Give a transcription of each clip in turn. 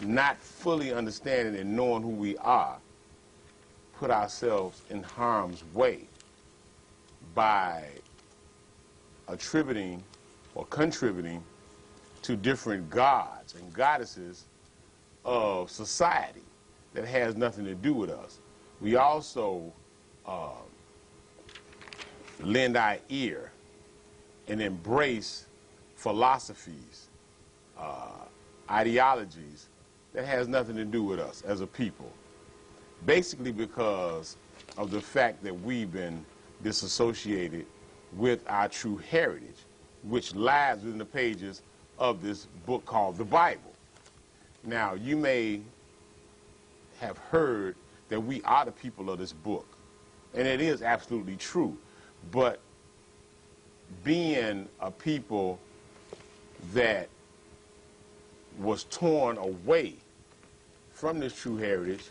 not fully understanding and knowing who we are, put ourselves in harm's way by attributing or contributing to different gods and goddesses of society that has nothing to do with us. We also lend our ear and embrace philosophies, ideologies that has nothing to do with us as a people. Basically because of the fact that we've been disassociated with our true heritage, which lies within the pages of this book called the Bible. Now, you may have heard that we are the people of this book, and it is absolutely true, but being a people that was torn away from this true heritage,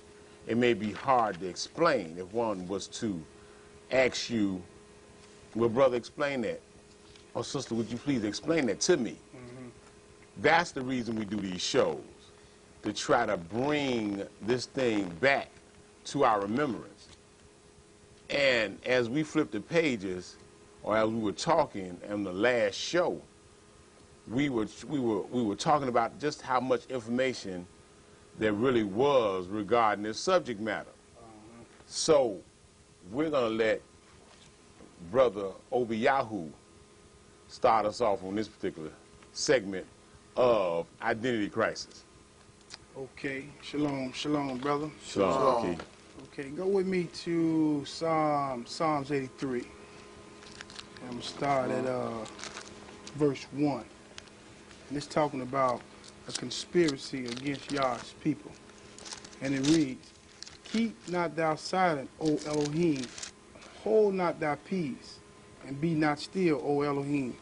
it may be hard to explain if one was to ask you, well, brother, explain that. Or sister, would you please explain that to me? Mm-hmm. That's the reason we do these shows, to try to bring this thing back to our remembrance. And as we flip the pages, or as we were talking on the last show, we were talking about just how much information there really was regarding this subject matter. So we're going to let Brother Obiyahu start us off on this particular segment of Identity Crisis. Okay, shalom, shalom, brother. Shalom. Okay, go with me to Psalms 83. I'm going to start at verse 1. And it's talking about a conspiracy against Yah's people. And it reads, "Keep not thou silent, O Elohim, hold not thy peace, and be not still, O Elohim.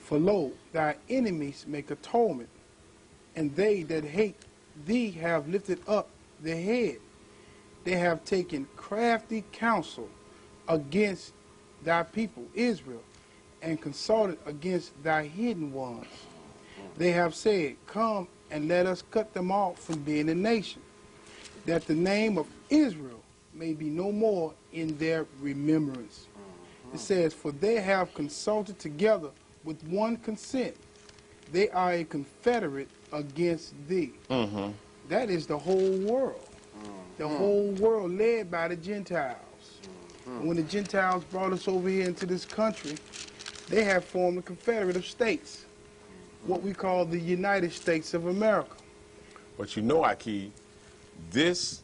For lo, thy enemies make atonement, and they that hate thee have lifted up their head. They have taken crafty counsel against thy people, Israel, and consulted against thy hidden ones. They have said, Come and let us cut them off from being a nation, that the name of Israel may be no more in their remembrance." It says, "For they have consulted together with one consent. They are a confederate against thee." That is the whole world. The whole world led by the Gentiles. And when the Gentiles brought us over here into this country, they have formed a confederate of states, what we call the United States of America. But you know, Aki, this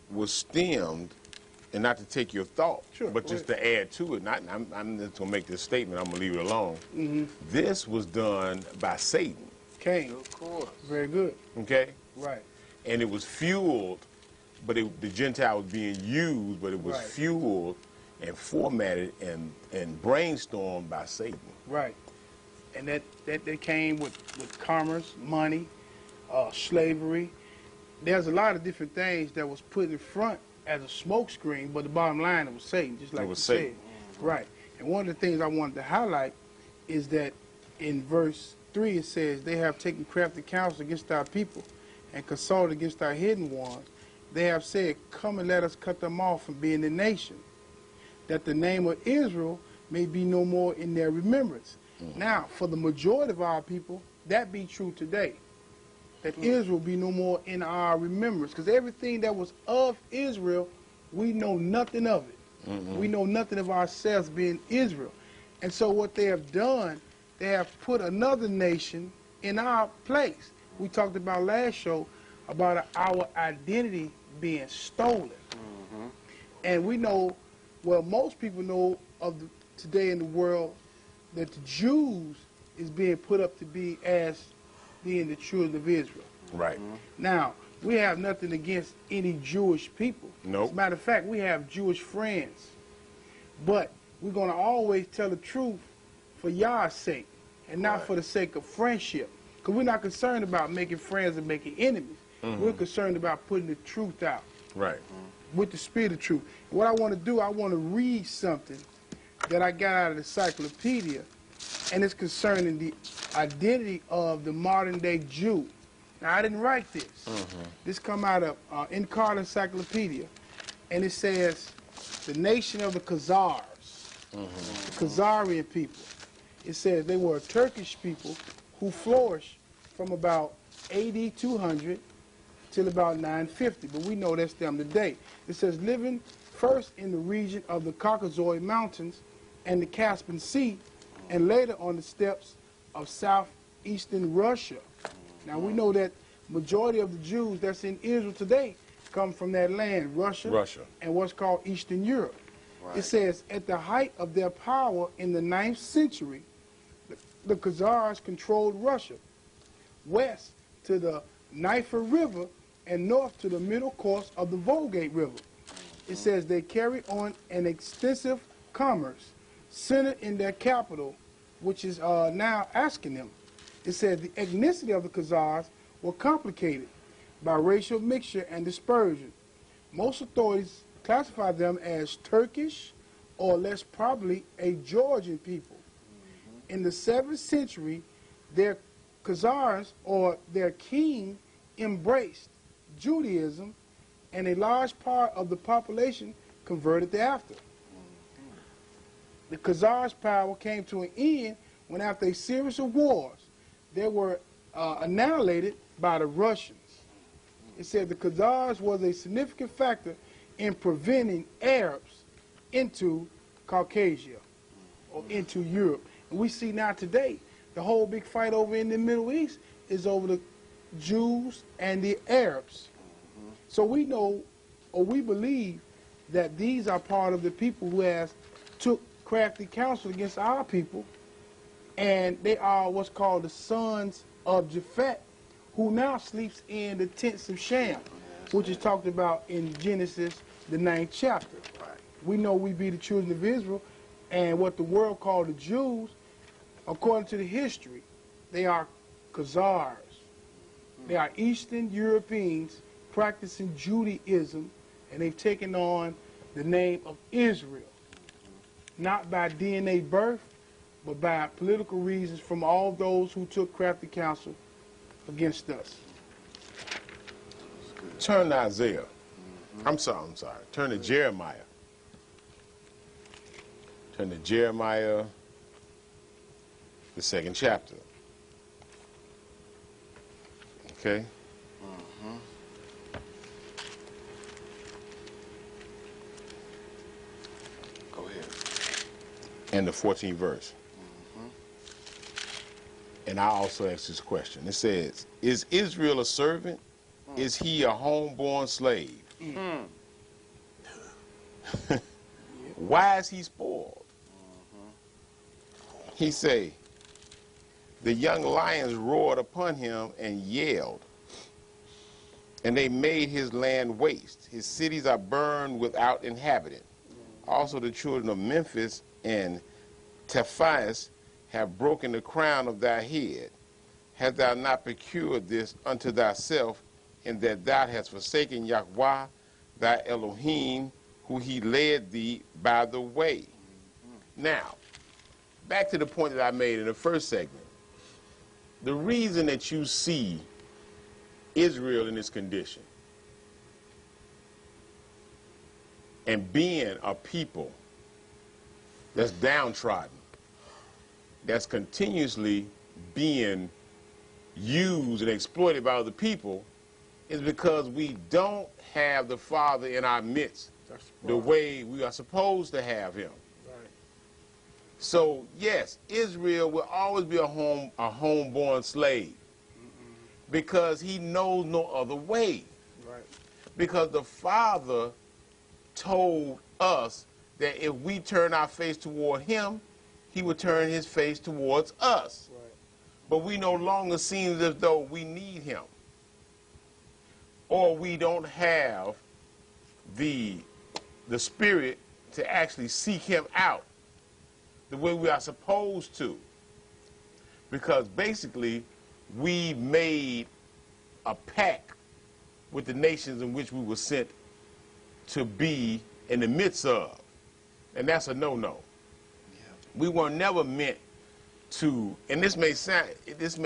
was stemmed, and not to take your thought, Sure, but just to add to it, I'm just going to make this statement, I'm going to leave it alone. This was done by Satan. Cain. Of course. Very good. Okay? Right. And it was fueled, but the Gentile was being used, but it was fueled and formatted and brainstormed by Satan. Right. And that came with commerce, money, slavery. There's a lot of different things that was put in front as a smokescreen, but the bottom line, it was Satan, just like you said. Right. And one of the things I wanted to highlight is that in verse 3 it says, "They have taken crafty counsel against our people and consulted against our hidden ones. They have said, Come and let us cut them off from being a nation, that the name of Israel may be no more in their remembrance." Now, for the majority of our people, that be true today, that Israel be no more in our remembrance, because everything that was of Israel, we know nothing of it. We know nothing of ourselves being Israel. And so what they have done, they have put another nation in our place. We talked about last show about our identity being stolen. And we know, well, most people know of today in the world that the Jews is being put up to be as being the children of Israel. Right. Now, we have nothing against any Jewish people. Nope. As a matter of fact, we have Jewish friends. But we're going to always tell the truth for Yah's sake and not for the sake of friendship. Because we're not concerned about making friends and making enemies. We're concerned about putting the truth out. Right. With the spirit of truth. What I want to do, I want to read something that I got out of the encyclopedia, and it's concerning the identity of the modern day Jew. Now, I didn't write this. This come out of In-Card Encyclopedia, and it says the nation of the Khazars, the Khazarian people. It says they were a Turkish people who flourished from about AD 200 till about 950, but we know that's them today. It says living first in the region of the Caucasoid Mountains and the Caspian Sea, and later on the steppes of southeastern Russia. Now we know that majority of the Jews that's in Israel today come from that land, Russia. And what's called Eastern Europe. Right. It says at the height of their power in the 9th century, the Khazars controlled Russia, west to the Dnieper River and north to the middle course of the Volga River. It says they carried on an extensive commerce centered in their capital, which is now Ashkenaz. It says the ethnicity of the Khazars were complicated by racial mixture and dispersion. Most authorities classify them as Turkish or less probably a Georgian people. In the 7th century, their Khazars or their king embraced Judaism, and a large part of the population converted thereafter. The Khazars' power came to an end when, after a series of wars, they were annihilated by the Russians. It said the Khazars was a significant factor in preventing Arabs into Caucasia or into Europe. And we see now today, the whole big fight over in the Middle East is over the Jews and the Arabs. So we know, or we believe, that these are part of the people who has took crafty counsel against our people, and they are what's called the sons of Japhet, who now sleeps in the tents of Shem, which is talked about in Genesis, the 9th chapter. We know we be the children of Israel, and what the world called the Jews, according to the history, they are Khazars. They are Eastern Europeans practicing Judaism, and they've taken on the name of Israel, not by DNA birth, but by political reasons from all those who took crafty counsel against us. Turn to Isaiah. I'm sorry. Turn to Jeremiah. Turn to Jeremiah, the 2nd chapter. Okay? Go ahead. And the 14th verse. And I also ask this question. It says, is Israel a servant? Is he a homeborn slave? Why is he spoiled? He say, the young lions roared upon him and yelled, and they made his land waste. His cities are burned without inhabitant. Also the children of Memphis and Taphias have broken the crown of thy head. Hast thou not procured this unto thyself, in that thou hast forsaken Yahweh, thy Elohim, who he led thee by the way? Now, back to the point that I made in the first segment. The reason that you see Israel in this condition and being a people that's downtrodden, that's continuously being used and exploited by other people, is because we don't have the Father in our midst the way we are supposed to have him. Right. So yes, Israel will always be a homeborn slave, because he knows no other way. Right. Because the Father told us that if we turn our face toward him, he would turn his face towards us. Right. But we no longer seem as though we need him, or we don't have the spirit to actually seek him out the way we are supposed to. Because basically, we made a pact with the nations in which we were sent to be in the midst of. And that's a no-no. We were never meant to, and this may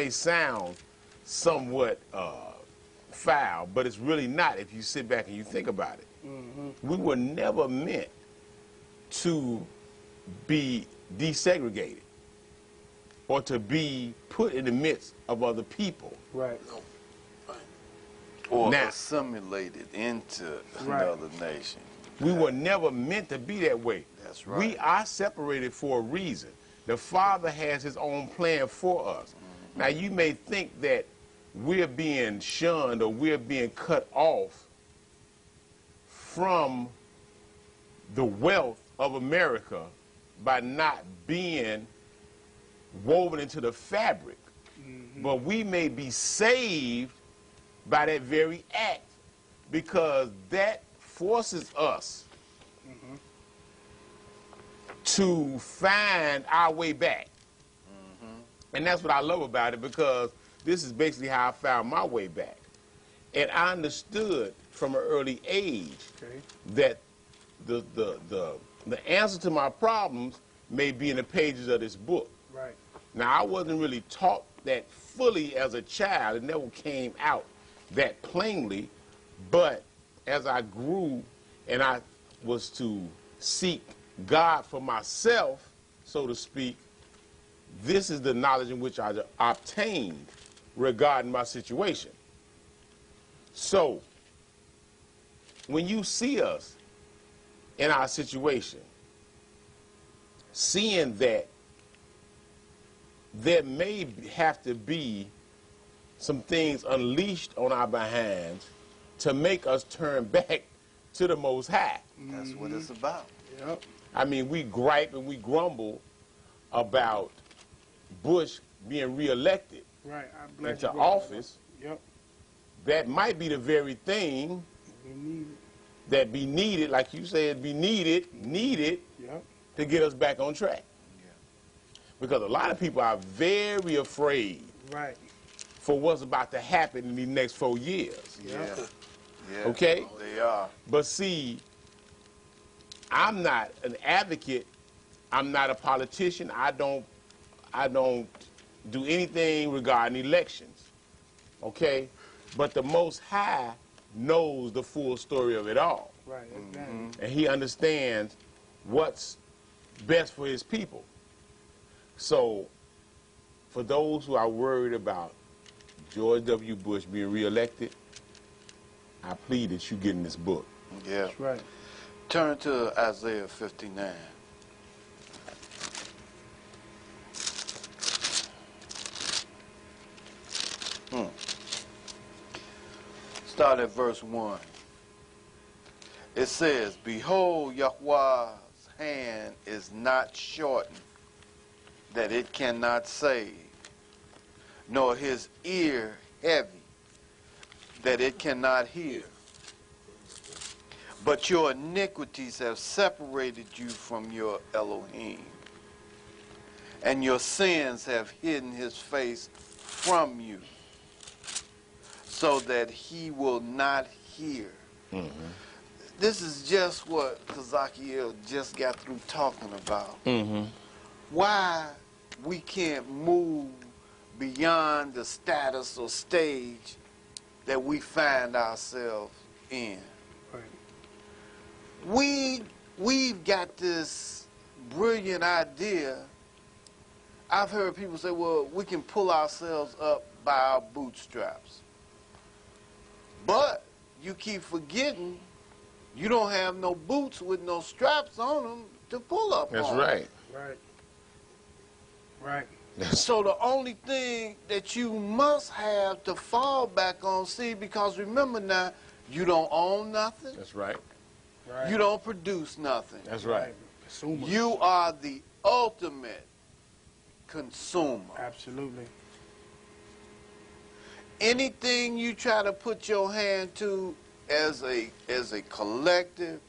sound somewhat foul, but it's really not if you sit back and you think about it. We were never meant to be desegregated or to be put in the midst of other people. Right. Or Now- assimilated into another nation. We were never meant to be that way. That's right. We are separated for a reason. The Father has his own plan for us. Now, you may think that we're being shunned or we're being cut off from the wealth of America by not being woven into the fabric. But we may be saved by that very act, because that forces us to find our way back. And that's what I love about it, because this is basically how I found my way back. And I understood from an early age that the answer to my problems may be in the pages of this book. Right. Now, I wasn't really taught that fully as a child. It never came out that plainly. But as I grew and I was to seek God for myself, so to speak, this is the knowledge in which I obtained regarding my situation. So, when you see us in our situation, seeing that there may have to be some things unleashed on our behinds to make us turn back to the Most High. That's what it's about. Yep. I mean, we gripe and we grumble about Bush being reelected Right. I'm glad into you brought that up. office. Yep. That might be the very thing We need it. that be needed, like you said, be needed Yep. to get us back on track. Because a lot of people are very afraid Right. for what's about to happen in these next 4 years. Yeah. Yeah. Okay? They are. But see, I'm not an advocate. I'm not a politician. I don't do anything regarding elections. Okay? But the Most High knows the full story of it all. Right. Exactly. And he understands what's best for his people. So, for those who are worried about George W. Bush being reelected, I plead that you get in this book. Yeah. That's right. Turn to Isaiah 59. Start at verse 1. It says, Behold, Yahweh's hand is not shortened, that it cannot save, nor his ear heavy, that it cannot hear. But your iniquities have separated you from your Elohim, and your sins have hidden his face from you, so that he will not hear. This is just what Kazakiel just got through talking about. Why we can't move beyond the status or stage that we find ourselves in. Right. We've got this brilliant idea. I've heard people say, well, we can pull ourselves up by our bootstraps. But you keep forgetting you don't have no boots with no straps on them to pull up That's on. right. Right. Right. So the only thing that you must have to fall back on, see, because remember now, you don't own nothing. That's right. Right. You don't produce nothing. That's right. Consumer. You are the ultimate consumer. Absolutely. Anything you try to put your hand to as a collective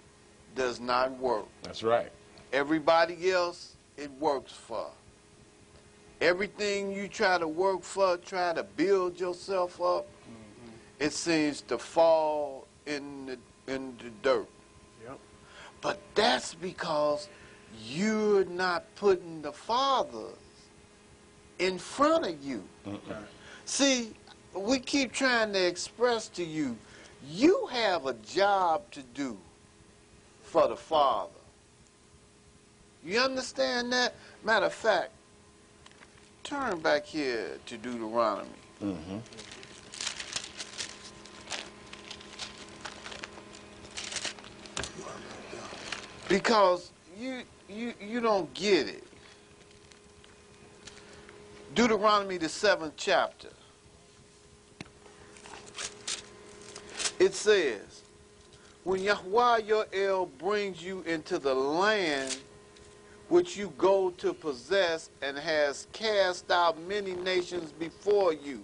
does not work. That's right. Everybody else, it works for. Everything you try to work for, try to build yourself up, it seems to fall in the dirt. Yep. But that's because you're not putting the Father in front of you. See, we keep trying to express to you, you have a job to do for the Father. You understand that? Matter of fact, turn back here to Deuteronomy. Mm-hmm. Because you don't get it. Deuteronomy, the 7th chapter. It says, when Yahweh your El brings you into the land which you go to possess and has cast out many nations before you.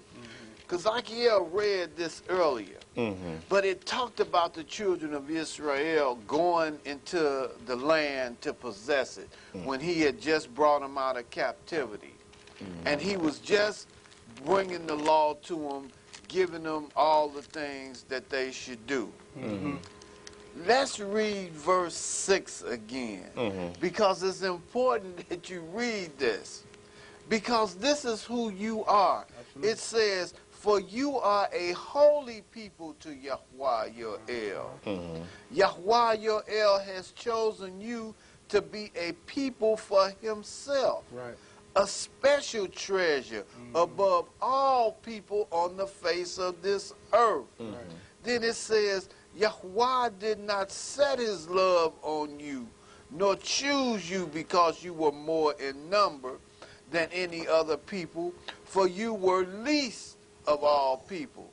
Because Achiel read this earlier. Mm-hmm. But it talked about the children of Israel going into the land to possess it when he had just brought them out of captivity. And he was just bringing the law to them, giving them all the things that they should do. Let's read verse 6 again, because it's important that you read this, because this is who you are. Absolutely. It says, for you are a holy people to Yahweh your El. Yahweh your El has chosen you to be a people for himself. Right. A special treasure above all people on the face of this earth. Then it says, Yahweh did not set his love on you, nor choose you because you were more in number than any other people, for you were least of all people.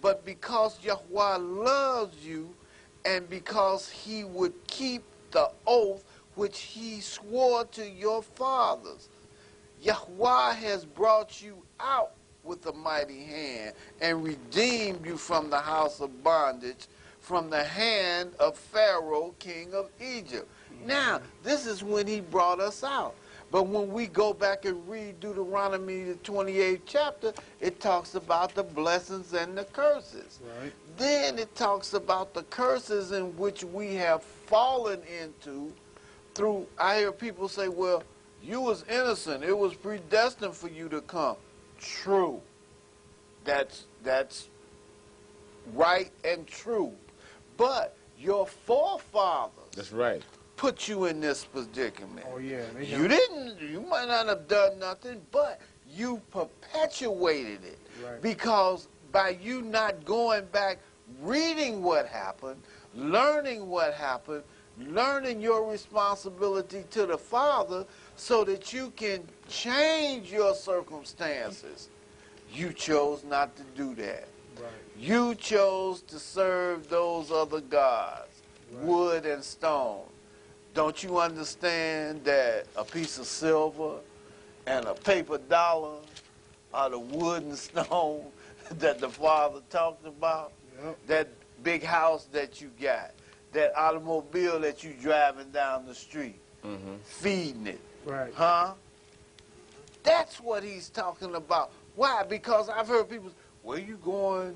But because Yahweh loves you, and because he would keep the oath which he swore to your fathers, Yahweh has brought you out with a mighty hand and redeemed you from the house of bondage, from the hand of Pharaoh, king of Egypt. Now, this is when he brought us out. But when we go back and read Deuteronomy, the 28th chapter, it talks about the blessings and the curses. Right. Then it talks about the curses in which we have fallen into through, I hear people say, well, you was innocent. It was predestined for you to come. True. That's right and true. But your forefathers, That's right, put you in this predicament. Oh yeah. You might not have done nothing, but you perpetuated it. Right. Because by you not going back, reading what happened, learning what happened, learning your responsibility to the Father so that you can change your circumstances, you chose not to do that. Right. You chose to serve those other gods, wood and stone. Don't you understand that a piece of silver and a paper dollar are the wood and stone that the Father talked about? Yep. That big house that you got, that automobile that you driving down the street, feeding it, Right. huh? That's what he's talking about. Why? Because I've heard people say, where you going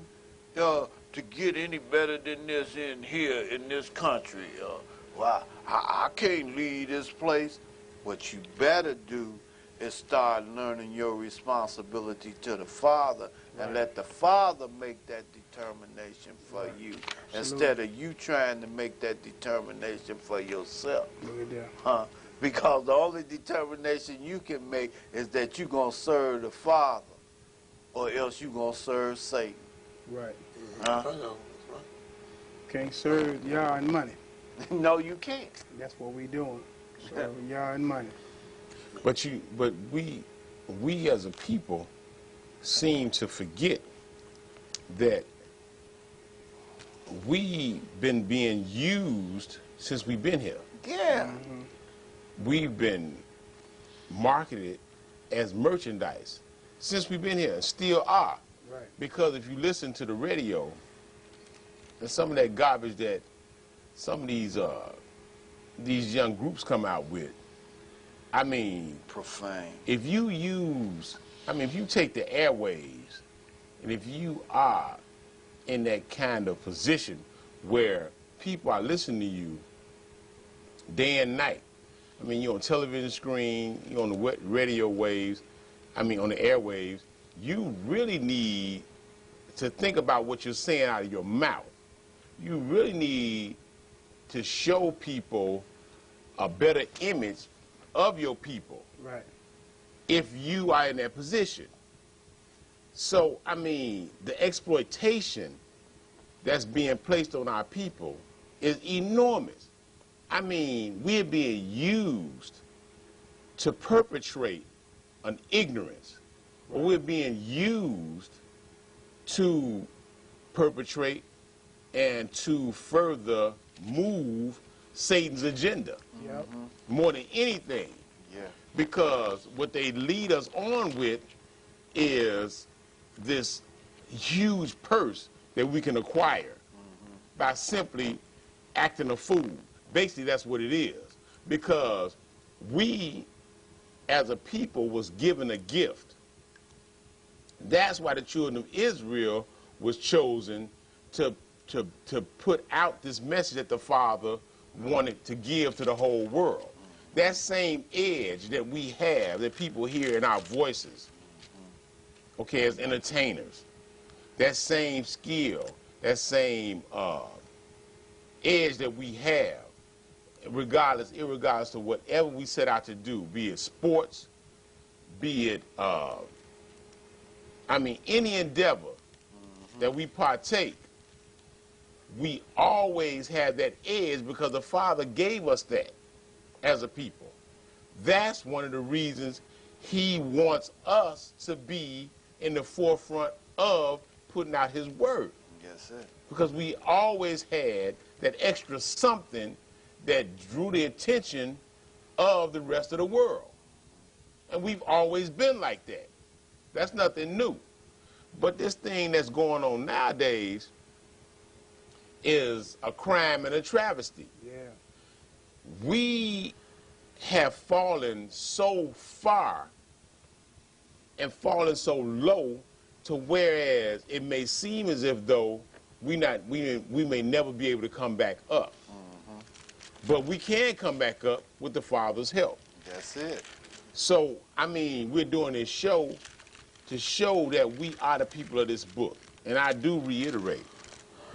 to get any better than this in here in this country? Well, I can't leave this place. What you better do is start learning your responsibility to the Father and let the Father make that determination for you instead of you trying to make that determination for yourself. Look at that. Huh? Because the only determination you can make is that you're going to serve the Father or else you're going to serve Satan. Right. Huh? Can't serve Yah and money. No, you can't. That's what we doing. Serving Yah and money. but we as a people seem to forget that we've been being used since we've been here. Yeah. We've been marketed as merchandise since we've been here, and still are. Right. Because if you listen to the radio, and some of that garbage that some of these young groups come out with, I mean, Profane. if you take the airwaves, and if you are in that kind of position where people are listening to you day and night, I mean, you're on television screen, you're on the radio waves, I mean, on the airwaves, you really need to think about what you're saying out of your mouth. You really need to show people a better image of your people. Right. If you are in that position. So, I mean, the exploitation that's being placed on our people is enormous. I mean, we're being used to perpetrate an ignorance, or we're being used to perpetrate and to further move Satan's agenda. Yep. More than anything. Yeah. Because what they lead us on with is this huge purse that we can acquire by simply acting a fool. Basically, that's what it is. Because we, as a people, was given a gift. That's why the children of Israel was chosen to put out this message that the Father wanted to give to the whole world. That same edge that we have, that people hear in our voices, okay, as entertainers, that same skill, that same edge that we have, irregardless of whatever we set out to do, be it sports, be it, any endeavor that we partake, we always have that edge because the Father gave us that as a people. That's one of the reasons he wants us to be in the forefront of putting out his word. Yes, sir. Because we always had that extra something that drew the attention of the rest of the world. And we've always been like that. That's nothing new. But this thing that's going on nowadays is a crime and a travesty. Yeah. We have fallen so far and fallen so low to whereas it may seem as if though we may never be able to come back up. But we can come back up with the Father's help. That's it. So, I mean, we're doing this show to show that we are the people of this book. And I do reiterate,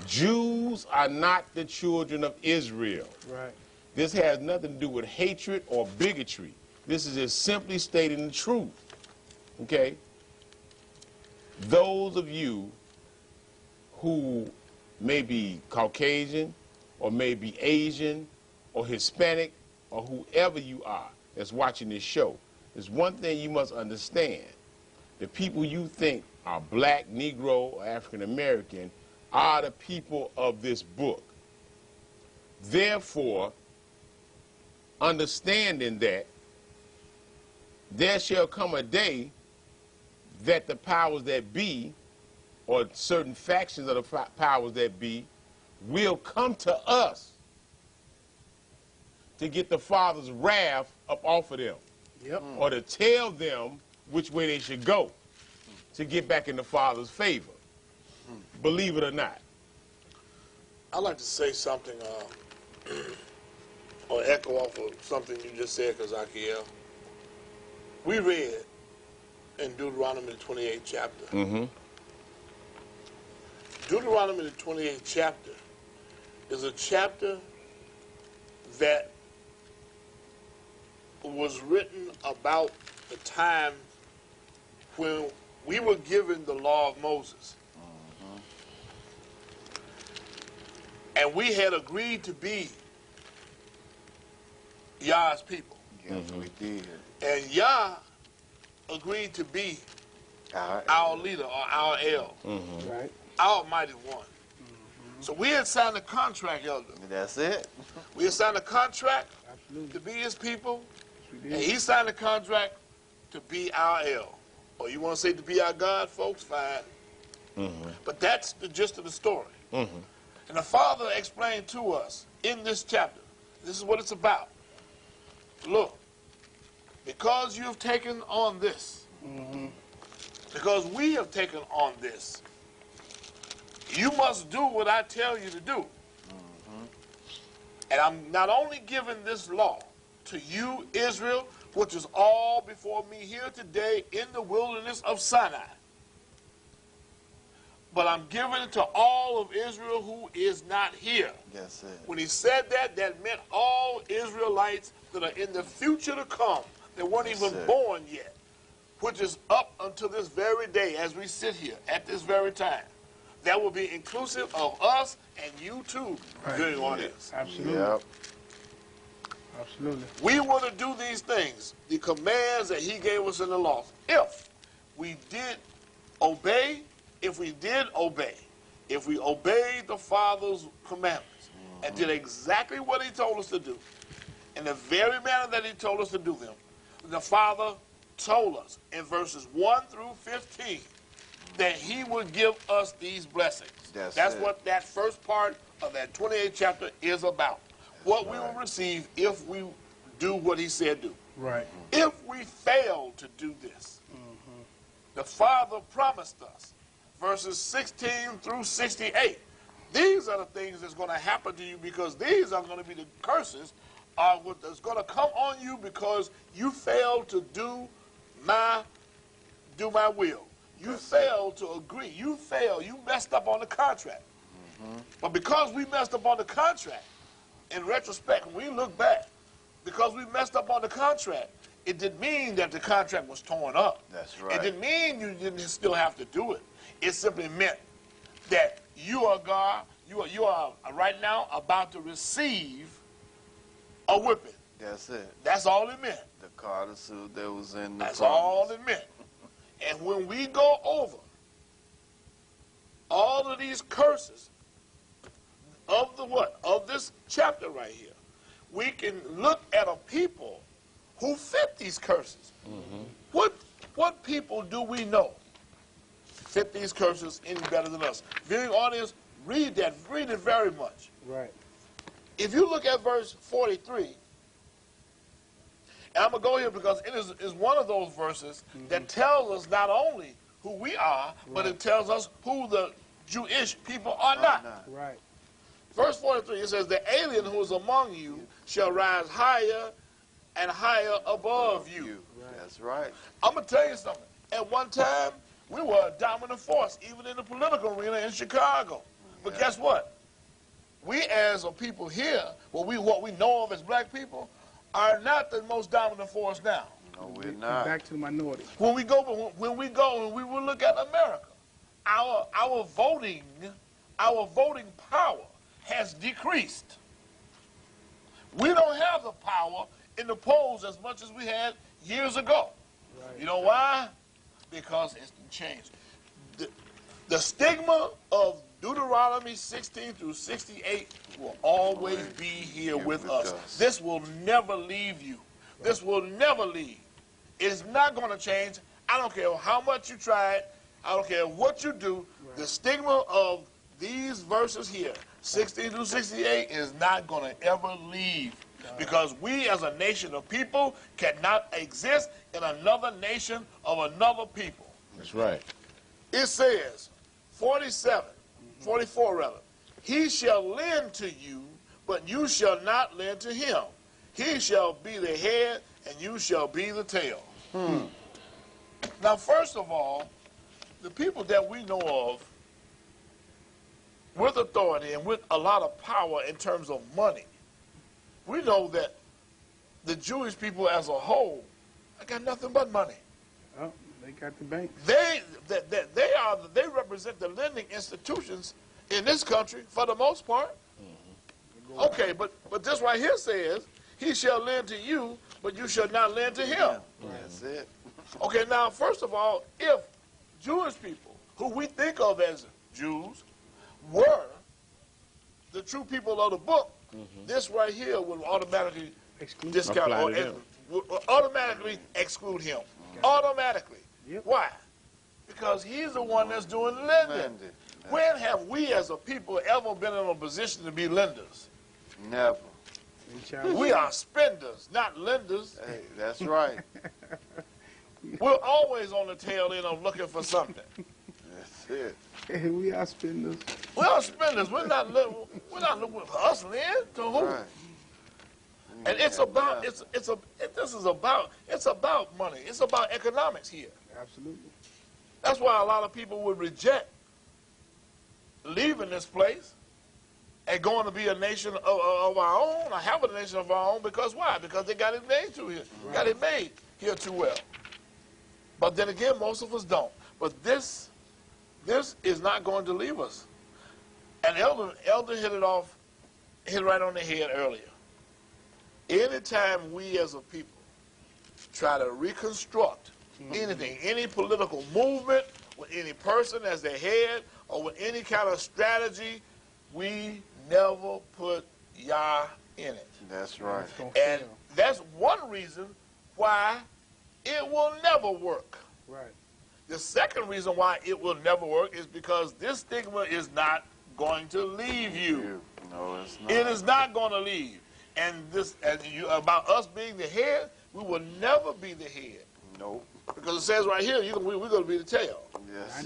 Jews are not the children of Israel. Right. This has nothing to do with hatred or bigotry. This is just simply stating the truth. Okay? Those of you who may be Caucasian or may be Asian or Hispanic or whoever you are that's watching this show, there's one thing you must understand. The people you think are black, Negro, or African American are the people of this book. Therefore, understanding that, there shall come a day that the powers that be, or certain factions of the powers that be, will come to us to get the Father's wrath up off of them. Yep. Or to tell them which way they should go to get back in the Father's favor. Believe it or not. I'd like to say something or echo off of something you just said, Kazakiel. We read in Deuteronomy the 28th chapter. Deuteronomy the 28th chapter is a chapter that was written about the time when we were given the law of Moses. And we had agreed to be Yah's people. Yes, we did. And Yah agreed to be our leader or our El, Right. our mighty one. So we had signed a contract, Elder. That's it. We had signed a contract Absolutely. to be his people, We and did. he signed a contract to be our El. Or you want to say to be our God, folks? Fine. But that's the gist of the story. And the Father explained to us in this chapter, this is what it's about. Look, because you've taken on this, because we have taken on this, you must do what I tell you to do. And I'm not only giving this law to you, Israel, which is all before me here today in the wilderness of Sinai, but I'm giving it to all of Israel who is not here. That's it. When he said that, that meant all Israelites that are in the future to come, that weren't even born yet, which is up until this very day as we sit here at this very time. That will be inclusive of us and you too, viewing audience. Absolutely. Yep. Absolutely. We were to do these things, the commands that he gave us in the law. If we did obey, if we obeyed the Father's commandments and did exactly what he told us to do, in the very manner that he told us to do them, the Father told us in verses 1 through 15 that he would give us these blessings. That's what that first part of that 28th chapter is about. What we will receive if we do what he said do. Right. If we fail to do this, the Father promised us, verses 16 through 68, these are the things that's going to happen to you, because these are going to be the curses that's going to come on you because you failed to do my will. You failed to agree. You messed up on the contract. But because we messed up on the contract, in retrospect, when we look back, because we messed up on the contract, it didn't mean that the contract was torn up. That's right. It didn't mean you didn't still have to do it. It simply meant that you are God, you are right now about to receive a whipping. That's it. That's all it meant. The Carter suit that was in the That's promise. all it meant. And when we go over all of these curses of of this chapter right here, we can look at a people who fit these curses. What people do we know fit these curses any better than us? Viewing audience, read it very much. Right. If you look at verse 43, and I'm going to go here because it is one of those verses that tells us not only who we are, but it tells us who the Jewish people are not. Right. Verse 43, it says, the alien who is among you shall rise higher and higher above you. Right. That's right. I'm going to tell you something. At one time, we were a dominant force, even in the political arena in Chicago. But guess what? We as a people here, what we know of as black people, are not the most dominant force now. No, we're not. Back to the minority. When we will look at America, our voting power has decreased. We don't have the power in the polls as much as we had years ago. Right. You know why? Because it's changed. The stigma of Deuteronomy 16 through 68 will always be here with us. This will never leave you. This will never leave. It's not going to change. I don't care how much you try it. I don't care what you do. Right. The stigma of these verses here, 16 through 68, is not going to ever leave. Because we as a nation of people cannot exist in another nation of another people. That's right. It says, 44 rather, he shall lend to you, but you shall not lend to him. He shall be the head, and you shall be the tail. Now, first of all, the people that we know of with authority and with a lot of power in terms of money, we know that the Jewish people as a whole, they got nothing but money. Oh, they got the bank. They represent the lending institutions in this country for the most part. Okay, but this right here says, he shall lend to you, but you shall not lend to him. That's it. Okay, now, first of all, if Jewish people, who we think of as Jews, were the true people of the book, this right here would automatically discount or would automatically exclude him. Automatically. Yep. Why? Because he's the one that's doing lending. When have we as a people ever been in a position to be lenders? Never. We are spenders, not lenders. Hey, that's right. We're always on the tail end of looking for something. That's it. Hey, we are spenders. We are spenders. We're not looking for us lend to who? Right. And it's about money. It's about economics here. Absolutely. That's why a lot of people would reject leaving this place and going to be a nation of our own, or have a nation of our own, because why? Because they got it made too here. Right. Got it made here too well. But then again, most of us don't. But this is not going to leave us. And Elder hit it right on the head earlier. Anytime we as a people try to reconstruct anything, any political movement, with any person as their head, or with any kind of strategy, we never put Yah in it. That's right. And that's one reason why it will never work. Right. The second reason why it will never work is because this stigma is not going to leave you. No, it's not. It is not going to leave. And about us being the head, we will never be the head. Nope. Because it says right here, we're going to be the tail. Yes.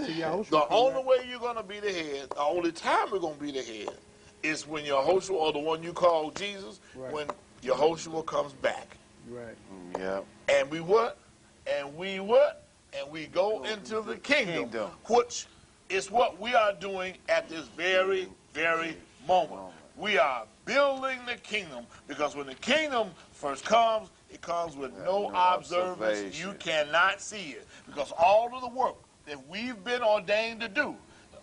The only way you're going to be the head, the only time we're going to be the head, is when Yehoshua, or the one you call Jesus, right. when Yehoshua comes back. Right. Yeah. And we what? And we what? And we go into the kingdom, which is what we are doing at this very, very moment. We are building the kingdom, because when the kingdom first comes, it comes with no observance. You cannot see it, because all of the work that we've been ordained to do,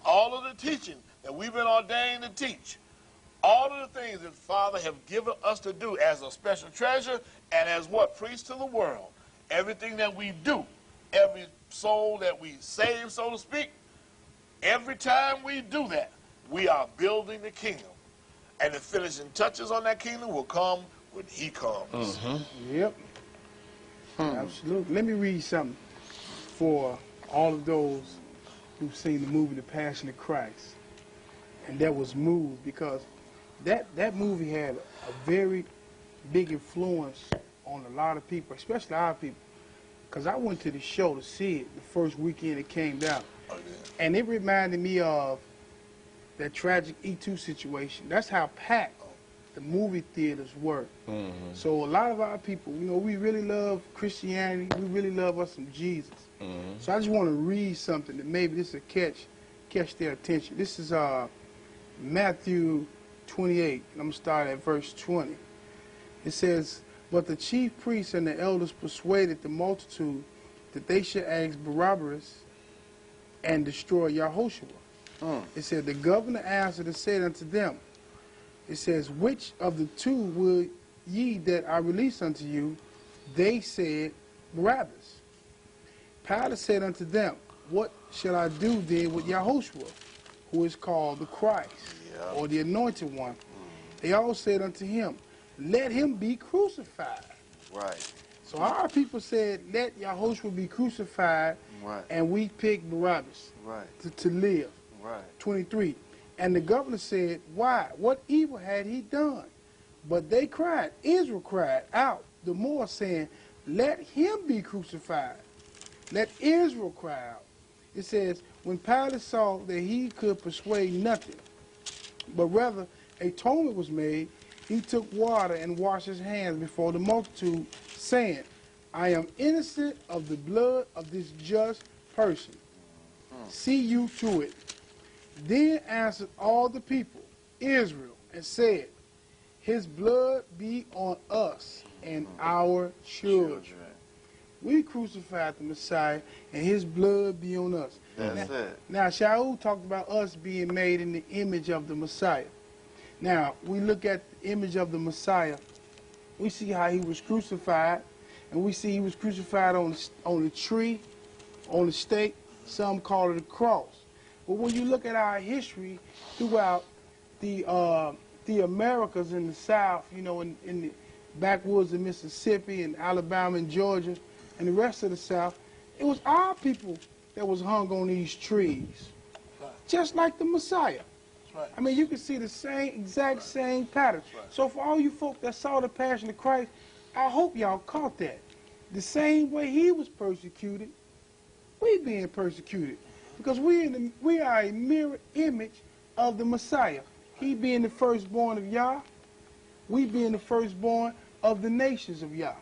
all of the teaching that we've been ordained to teach, all of the things that Father have given us to do as a special treasure and as what? Priests to the world. Everything that we do, every soul that we save, so to speak, every time we do that, we are building the kingdom. And the finishing touches on that kingdom will come when he comes. Yep. Absolutely. Let me read something for all of those who've seen the movie The Passion of Christ, and that was moved, because that movie had a very big influence on a lot of people, especially our people. Because I went to the show to see it the first weekend it came out. Oh, yeah. And it reminded me of that tragic E2 situation. That's how packed the movie theaters were. So a lot of our people, we really love Christianity. We really love us some Jesus. So I just want to read something that maybe this will catch their attention. This is Matthew 28, and I'm going to start at verse 20. It says, "But the chief priests and the elders persuaded the multitude that they should ask Barabbas and destroy Yahushua. It said, the governor answered and said unto them, it says, which of the two will ye that I release unto you? They said, Barabbas. Pilate said unto them, what shall I do then with Yahushua, who is called the Christ, or the Anointed One? They all said unto him, let him be crucified. Right. So our people said, let Yahushua be crucified, and we picked Barabbas to live. Right. 23. And the governor said, why? What evil had he done? But they cried, Israel cried out the more, saying, let him be crucified. Let Israel cry out. It says, when Pilate saw that he could persuade nothing, but rather atonement was made, he took water and washed his hands before the multitude, saying, I am innocent of the blood of this just person. See you to it. Then answered all the people, Israel, and said, his blood be on us and our children. We crucified the Messiah, and his blood be on us. That's it. Now, Shaul talked about us being made in the image of the Messiah. Now, we look at the image of the Messiah. We see how he was crucified, and we see he was crucified on the tree, on the stake. Some call it a cross. But when you look at our history throughout the Americas in the South, in the backwoods of Mississippi and Alabama and Georgia and the rest of the South, it was our people that was hung on these trees, just like the Messiah. Right. I mean, you can see the exact same pattern. So for all you folk that saw the Passion of Christ, I hope y'all caught that. The same way he was persecuted, we being persecuted. Because we are a mirror image of the Messiah. He being the firstborn of Yah, we being the firstborn of the nations of Yah.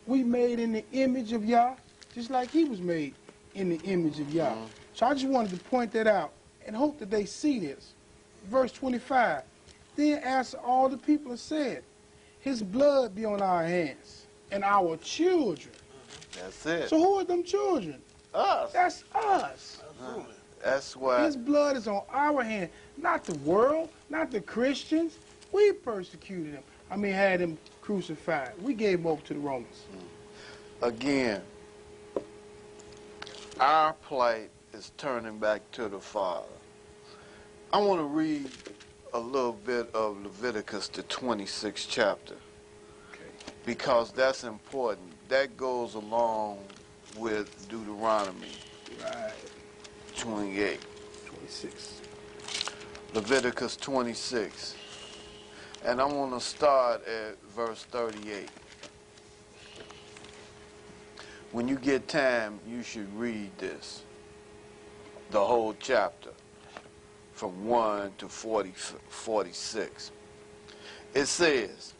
We made in the image of Yah, just like he was made in the image of Yah. So I just wanted to point that out and hope that they see this. Verse 25. Then answered all the people and said, his blood be on our hands and our children. That's it. So who are them children? Us. That's us. Absolutely. That's why. His blood is on our hand, not the world, not the Christians. We persecuted him. Had him crucified. We gave him over to the Romans. Again, our plight is turning back to the Father. I want to read a little bit of Leviticus, the 26th chapter, because that's important. That goes along with Deuteronomy Right. 28. 26. Leviticus 26. And I want to start at verse 38. When you get time, you should read this, the whole chapter, from 1 to 46. It says,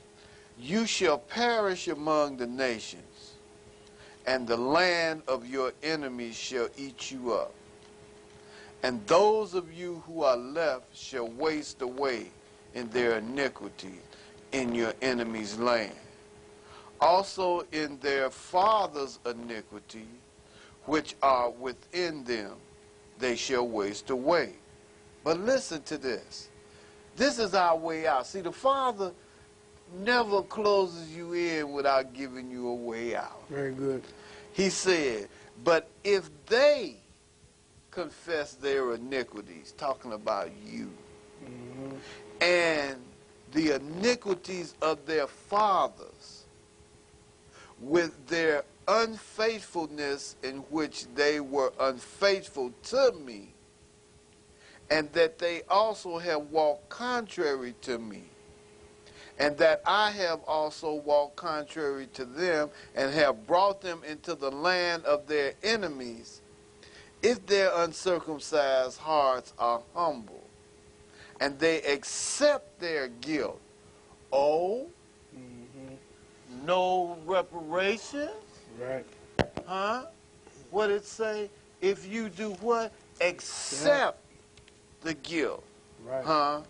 you shall perish among the nations, and the land of your enemies shall eat you up. And those of you who are left shall waste away in their iniquity in your enemies' land. Also in their fathers' iniquity, which are within them, they shall waste away. But listen to this. This is our way out. See, the Father never closes you in without giving you a way out. Very good. He said, but if they confess their iniquities, talking about you, and the iniquities of their fathers, with their unfaithfulness in which they were unfaithful to me, and that they also have walked contrary to me, and that I have also walked contrary to them, and have brought them into the land of their enemies, if their uncircumcised hearts are humble, and they accept their guilt, no reparations? Right. Huh? What it say? If you do what? Accept the guilt. Right. Huh?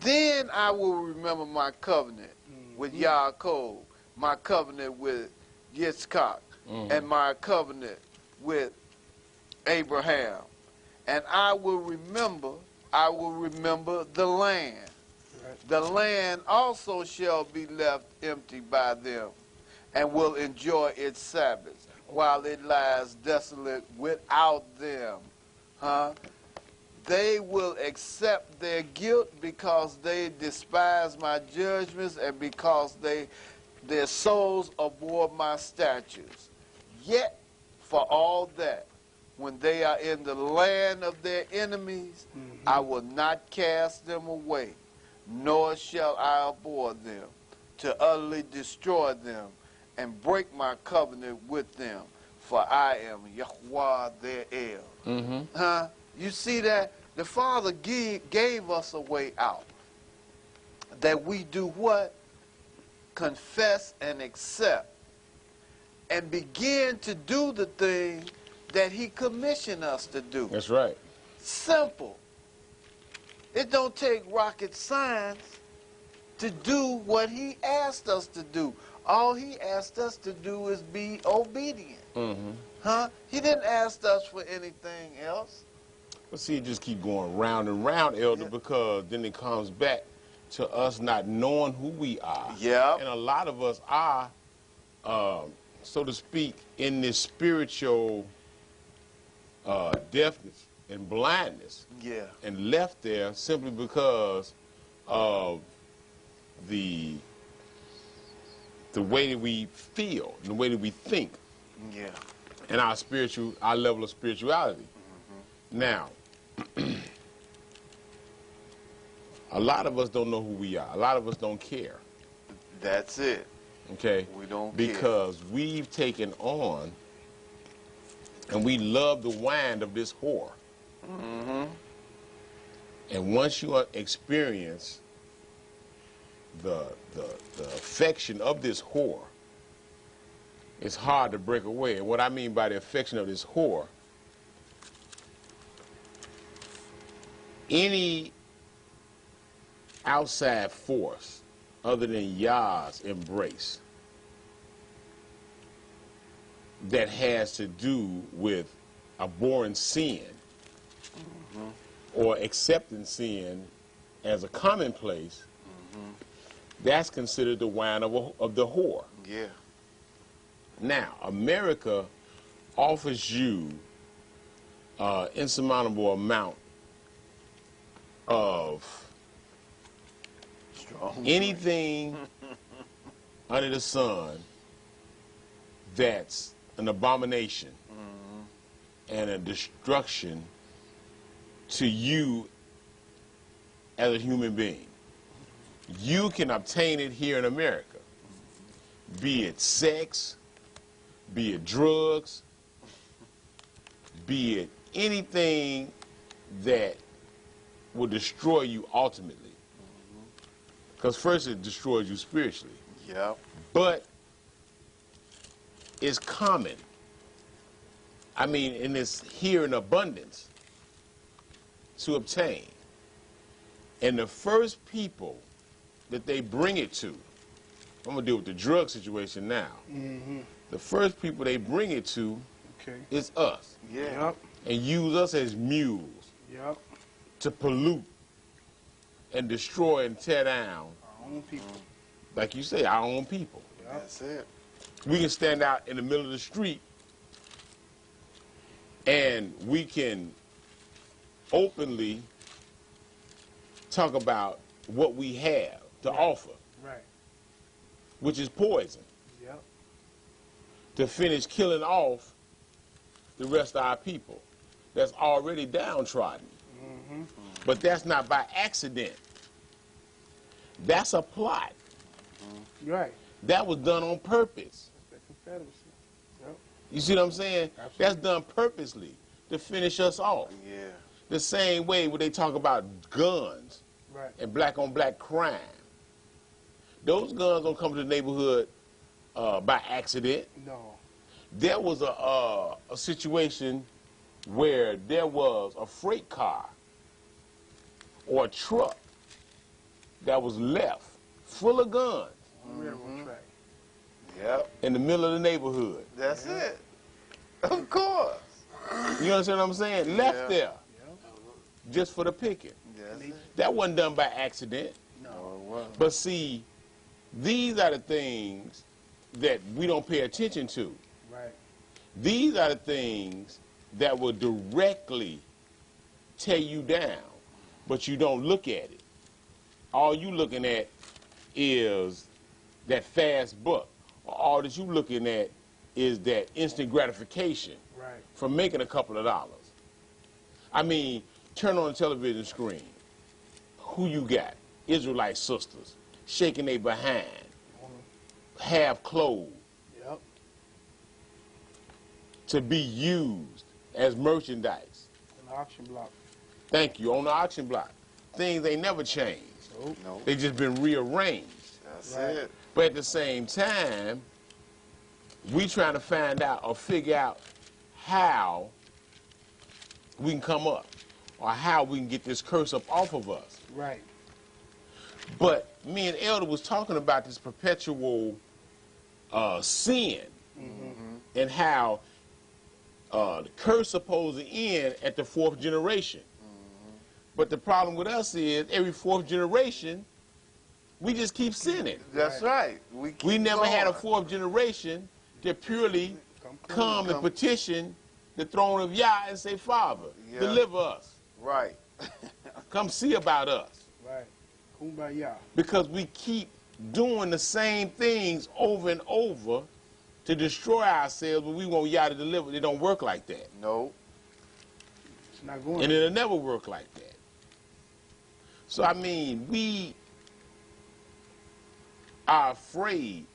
Then I will remember my covenant with Yaakov, my covenant with Yitzchak, and my covenant with Abraham. And I will remember the land. Right. The land also shall be left empty by them, and will enjoy its Sabbaths, while it lies desolate without them. Huh? They will accept their guilt because they despise my judgments, and because their souls abhor my statutes. Yet, for all that, when they are in the land of their enemies, I will not cast them away, nor shall I abhor them, to utterly destroy them and break my covenant with them, for I am Yahweh their El. Huh? You see that? The Father gave us a way out. That we do what? Confess and accept. And begin to do the thing that he commissioned us to do. That's right. Simple. It don't take rocket science to do what he asked us to do. All he asked us to do is be obedient. Huh? He didn't ask us for anything else. But see, it just keep going round and round, Elder, because then it comes back to us not knowing who we are. Yeah. And a lot of us are, so to speak, in this spiritual deafness and blindness. Yeah. And left there simply because of the way that we feel, and the way that we think. Yeah. And our level of spirituality. Now, a lot of us don't know who we are. A lot of us don't care. That's it. Okay? We don't because we've taken on and we love the wine of this whore. And once you experience the affection of this whore, it's hard to break away. And what I mean by the affection of this whore any outside force other than Yah's embrace that has to do with abhorring sin or accepting sin as a commonplace, that's considered the wine of the whore. Yeah. Now, America offers you insurmountable amount of Strong. anything under the sun that's an abomination and a destruction to you as a human being. You can obtain it here in America, be it sex, be it drugs, be it anything that will destroy you ultimately. Because first it destroys you spiritually. Yep. But it's common. I mean, and it's here in abundance to obtain. And the first people that they bring it to, I'm going to deal with the drug situation now. The first people they bring it to is us. Yeah. Yep. And use us as mules Yep. to pollute and destroy and tear down, Our own people. like you say, our own people. Yep. That's it. We can stand out in the middle of the street and we can openly talk about what we have to offer, Right. which is poison, Yep. to finish killing off the rest of our people that's already downtrodden. But that's not by accident. That's a plot. Right. That was done on purpose. That Confederacy. Yep. You see what I'm saying? Absolutely. That's done purposely to finish us off. Yeah. The same way when they talk about guns Right. and black-on-black crime. Those guns don't come to the neighborhood by accident. No. There was a situation where there was a freight car or a truck that was left full of guns Railroad track. Yep. in the middle of the neighborhood. That's it. Of course. You understand what I'm saying? Left Yeah. there just for the picking. That's it. That wasn't done by accident. No, it wasn't. But see, these are the things that we don't pay attention to. Right. These are the things that will directly tear you down, but you don't look at it. All you looking at is that fast buck. All that you looking at is that instant gratification Right. from making a couple of dollars. I mean, turn on the television screen. Who you got? Israelite sisters shaking their behind, half clothed, Yep. to be used as merchandise. An auction block. Thank you, on the auction block. Things ain't never changed. Nope. No. They just been rearranged. That's Right. it. But at the same time, we trying to find out or figure out how we can come up or how we can get this curse up off of us. Right. But me and Elder was talking about this perpetual sin and how the curse supposed to end at the fourth generation. But the problem with us is every fourth generation, we just keep sinning. That's right. We We keep never had a going. fourth generation to purely come and Come. petition the throne of Yah and say, Father, Yeah. deliver us. Right. Come see about us. Right. Kumbaya. Because we keep doing the same things over and over to destroy ourselves, but we want Yah to deliver. It don't work like that. No. It's not going. And it'll never work like that. So, I mean, we are afraid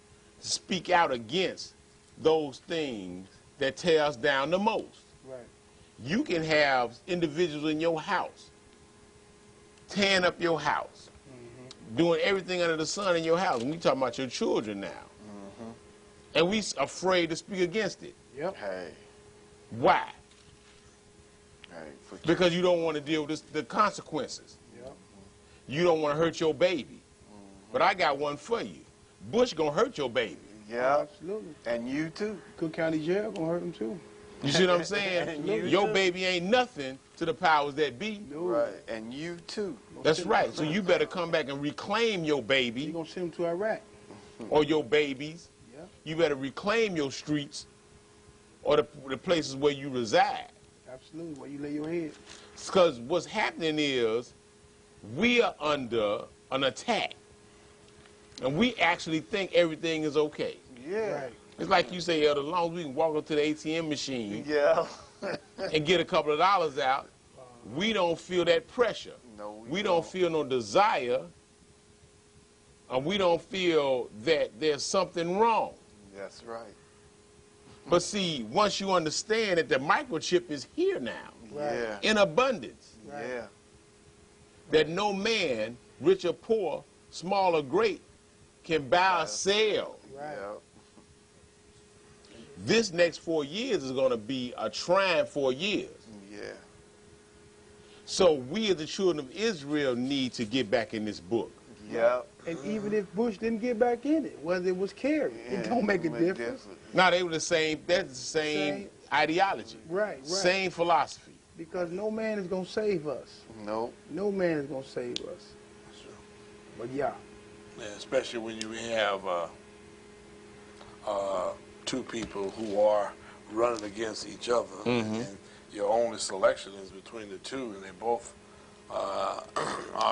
to speak out against those things that tear us down the most. Right. You can have individuals in your house tearing up your house, doing everything under the sun in your house. And we talking about your children now. And we afraid to speak against it. Yep. Hey. Why? Because you don't want to deal with the consequences. Yep. You don't want to hurt your baby. But I got one for you. Bush gonna hurt your baby. Yeah, Absolutely. and you too. Cook County Jail gonna hurt him too. You see what I'm saying? Your baby ain't nothing to the powers that be. No. Right, and you too. That's right. So you better come back and reclaim your He baby gonna send him to Iraq. or your babies. Yeah. You better reclaim your streets or the places where you reside. Absolutely. Where you lay your head. Because what's happening is we are under an attack. And we actually think everything is okay. Yeah. Right. It's like you say, as long as we can walk up to the ATM machine Yeah. and get a couple of dollars out, we don't feel that pressure. No, We don't feel no desire, and we don't feel that there's something wrong. That's right. But see, once you understand that the microchip is here now, Right. Yeah. in abundance, Right. Yeah. that no man, rich or poor, small or great, can buy or sell. Right. Yeah. This next 4 years is going to be a trying 4 years. Yeah. So we as the children of Israel need to get back in this book. Yeah. And even if Bush didn't get back in it, whether it was Kerry, it don't make a difference. Now they were the same, that's the same ideology. Right, right. Same philosophy. Because no man is gonna save us. No. No man is gonna save us. But yeah. Yeah, especially when you have two people who are running against each other, and your only selection is between the two, and they both are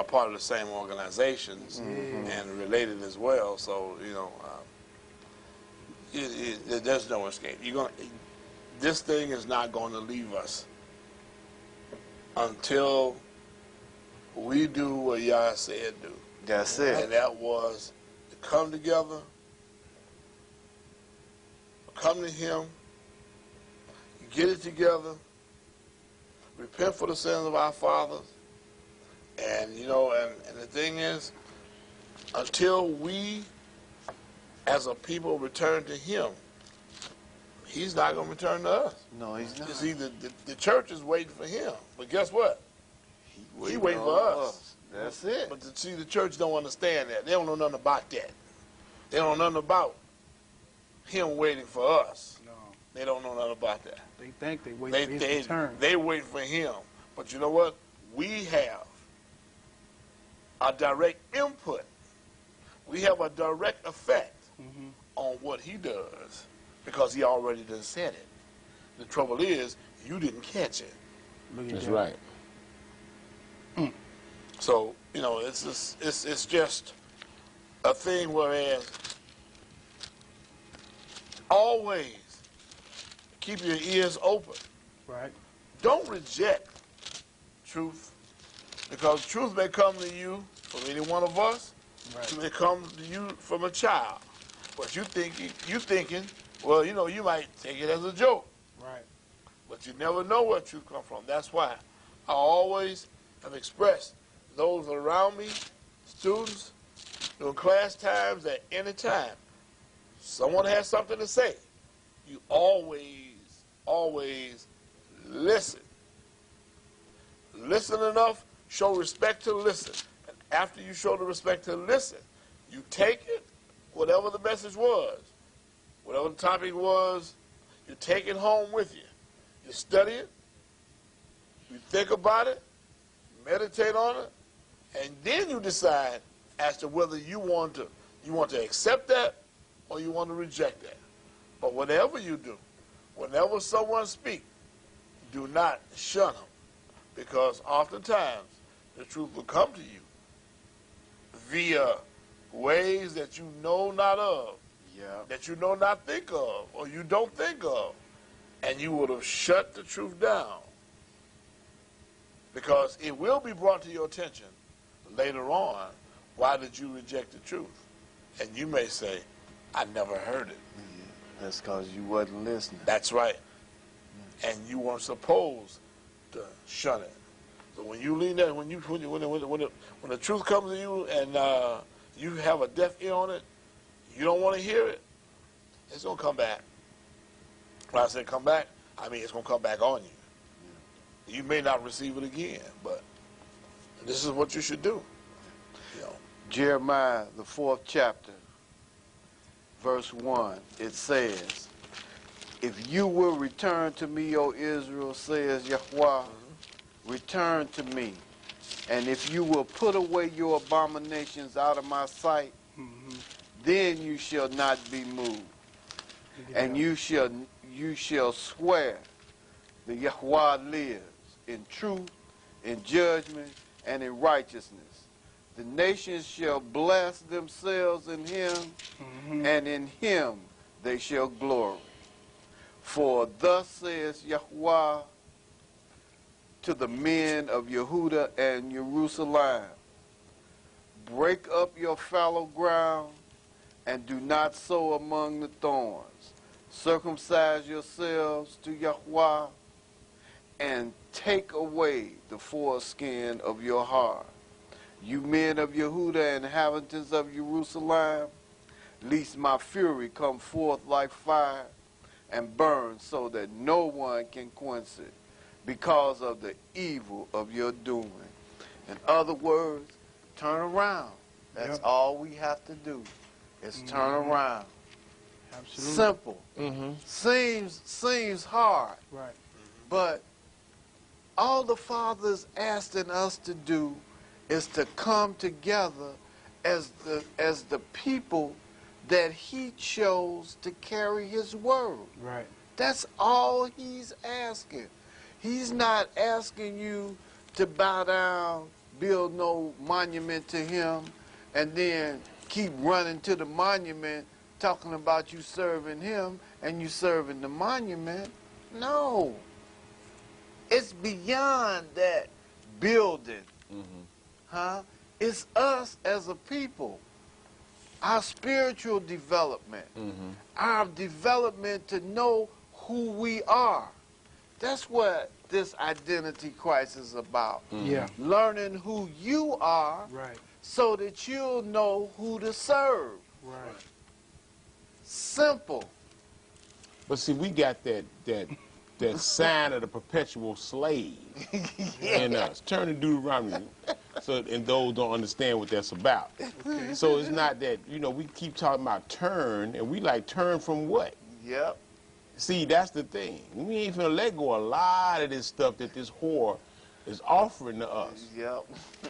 part of the same organizations and related as well. So you know, there's no escape. This thing is not going to leave us until we do what Yah said do. That's it. And that was to come together, come to Him, get it together, repent for the sins of our fathers, and you know, and the thing is, until we as a people return to Him, He's not going to return to us. No, He's not. You see, the church is waiting for Him, but guess what? He waiting for us. That's it. But see, the church don't understand that. They don't know nothing about that. They don't know nothing about Him waiting for us. No. They don't know nothing about that. They think they wait for his return. They wait for Him. But you know what? We have a direct input. We have a direct effect on what He does because He already done said it. The trouble is, you didn't catch it. Look at That's that. right. So, you know, it's just a thing whereas always keep your ears open. Right. Don't reject truth, because truth may come to you from any one of us. Right. It may come to you from a child. But you thinking, well, you know, you might take it as a joke. Right. But you never know where truth comes from. That's why I always have expressed those around me, students, during class times, at any time, someone has something to say, you always listen. Listen enough, show respect to listen. And after you show the respect to listen, you take it, whatever the message was, whatever the topic was, you take it home with you. You study it, you think about it, meditate on it, and then you decide as to whether you want to accept that or you want to reject that. But whatever you do, whenever someone speaks, do not shun them, because oftentimes the truth will come to you via ways that you know not of, that you know not think of, or you don't think of, and you would have shut the truth down, because it will be brought to your attention later on, why did you reject the truth? And you may say, I never heard it. That's because you wasn't listening. That's right. And you weren't supposed to shun it. So when you lean there, when the truth comes to you and you have a deaf ear on it, you don't want to hear it, it's going to come back. When I say come back, I mean it's going to come back on you. you may not receive it again, but this is what you should do. You know. Jeremiah, the 4th chapter, verse 1, it says, if you will return to me, O Israel, says Yahweh, return to me. And if you will put away your abominations out of my sight, then you shall not be moved. And you shall swear that Yahweh lives in truth, in judgment, and in righteousness. The nations shall bless themselves in him, and in him they shall glory. For thus says Yahweh to the men of Yehuda and Jerusalem, break up your fallow ground, and do not sow among the thorns. Circumcise yourselves to Yahweh, and take away the foreskin of your heart. You men of Yehuda and inhabitants of Jerusalem, lest my fury come forth like fire and burn so that no one can quench it because of the evil of your doing. In other words, turn around. That's all we have to do is turn around. Absolutely. Simple. Seems hard. Right. But all the Father's asking us to do is to come together as the people that he chose to carry his word. Right. That's all he's asking. He's not asking you to bow down, build no monument to him, and then keep running to the monument talking about you serving him and you serving the monument. No. It's beyond that building. It's us as a people. Our spiritual development. Our development to know who we are. That's what this identity crisis is about. Yeah. Learning who you are, Right. so that you'll know who to serve. Right. Simple. But see, we got that sign of the perpetual slave in us. Turn to Deuteronomy, and those don't understand what that's about. So it's not that, we keep talking about turn, and we like turn from what? Yep. See, that's the thing. We ain't finna let go a lot of this stuff that this whore is offering to us. Yep.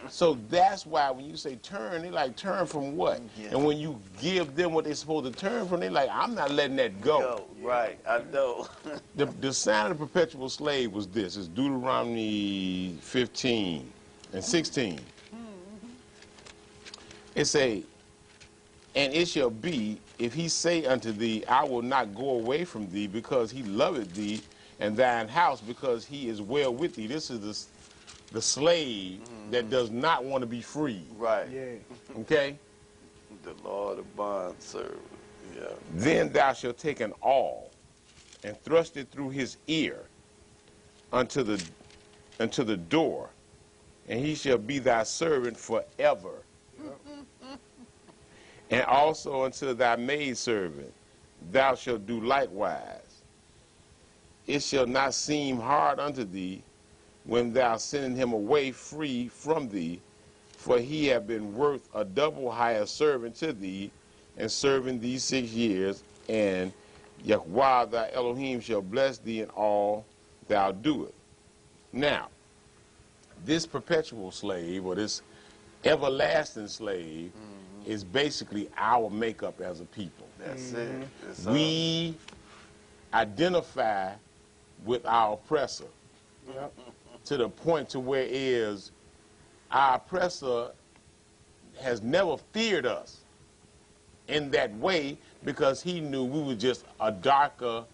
So that's why when you say turn, they like turn from what? Yeah. And when you give them what they're supposed to turn from, they like, I'm not letting that go. Right, I know. The sign of the perpetual slave was this. It's Deuteronomy 15 and 16. It say, and it shall be, if he say unto thee, I will not go away from thee, because he loveth thee, and thine house, because he is well with thee. This is the slave that does not want to be free. Right. Yeah. Okay? The Lord of bond servant. Yeah. Then thou shalt take an awl, and thrust it through his ear unto the door, and he shall be thy servant forever. And also unto thy maidservant thou shalt do likewise. It shall not seem hard unto thee when thou sendest him away free from thee, for he have been worth a double higher servant to thee, and serving thee 6 years, and Yahweh thy Elohim shall bless thee in all thou doest. Now, this perpetual slave, or this everlasting slave, is basically our makeup as a people. That's it. It's We identify with our oppressor to the point to where is our oppressor has never feared us in that way, because he knew we were just a darker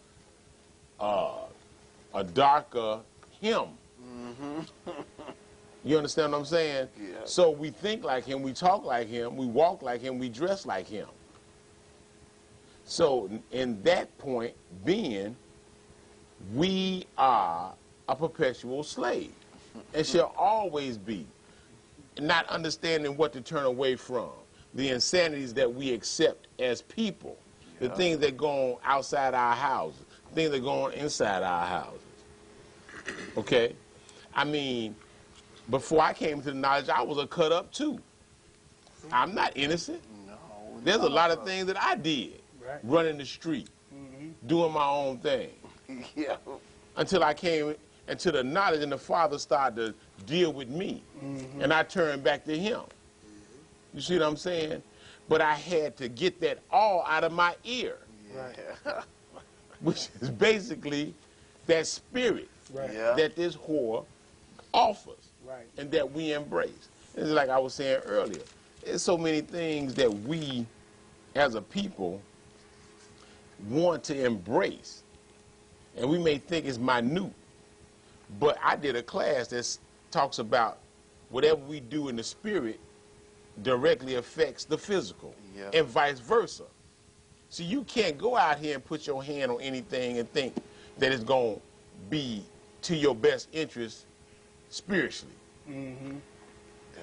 him. You understand what I'm saying? Yeah. So we think like him, we talk like him, we walk like him, we dress like him. So in that point being, we are a perpetual slave and shall always be, not understanding what to turn away from, the insanities that we accept as people, the things that go on outside our houses, things that go on inside our houses. Okay? I mean, before I came to the knowledge, I was a cut up too. I'm not innocent. No. There's a none lot of us. things that I did, Right. running the street, doing my own thing, Yeah. until I came into the knowledge and the Father started to deal with me, and I turned back to Him. You see what I'm saying? But I had to get that all out of my ear, Yeah. which is basically that spirit Right. Yeah. that this whore offers Right. and that we embrace. It's like I was saying earlier. There's so many things that we, as a people, want to embrace, and we may think it's minute, but I did a class that talks about whatever we do in the spirit directly affects the physical, Yeah. and vice versa. So you can't go out here and put your hand on anything and think that it's going to be to your best interest spiritually.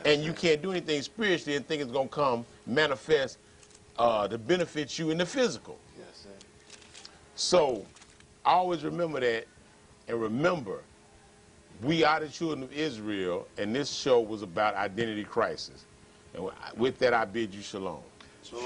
And you can't do anything spiritually and think it's going to come manifest to benefit you in the physical. Yes, sir. So always remember that, and remember, we are the children of Israel, and this show was about identity crisis. And with that, I bid you shalom. Shalom.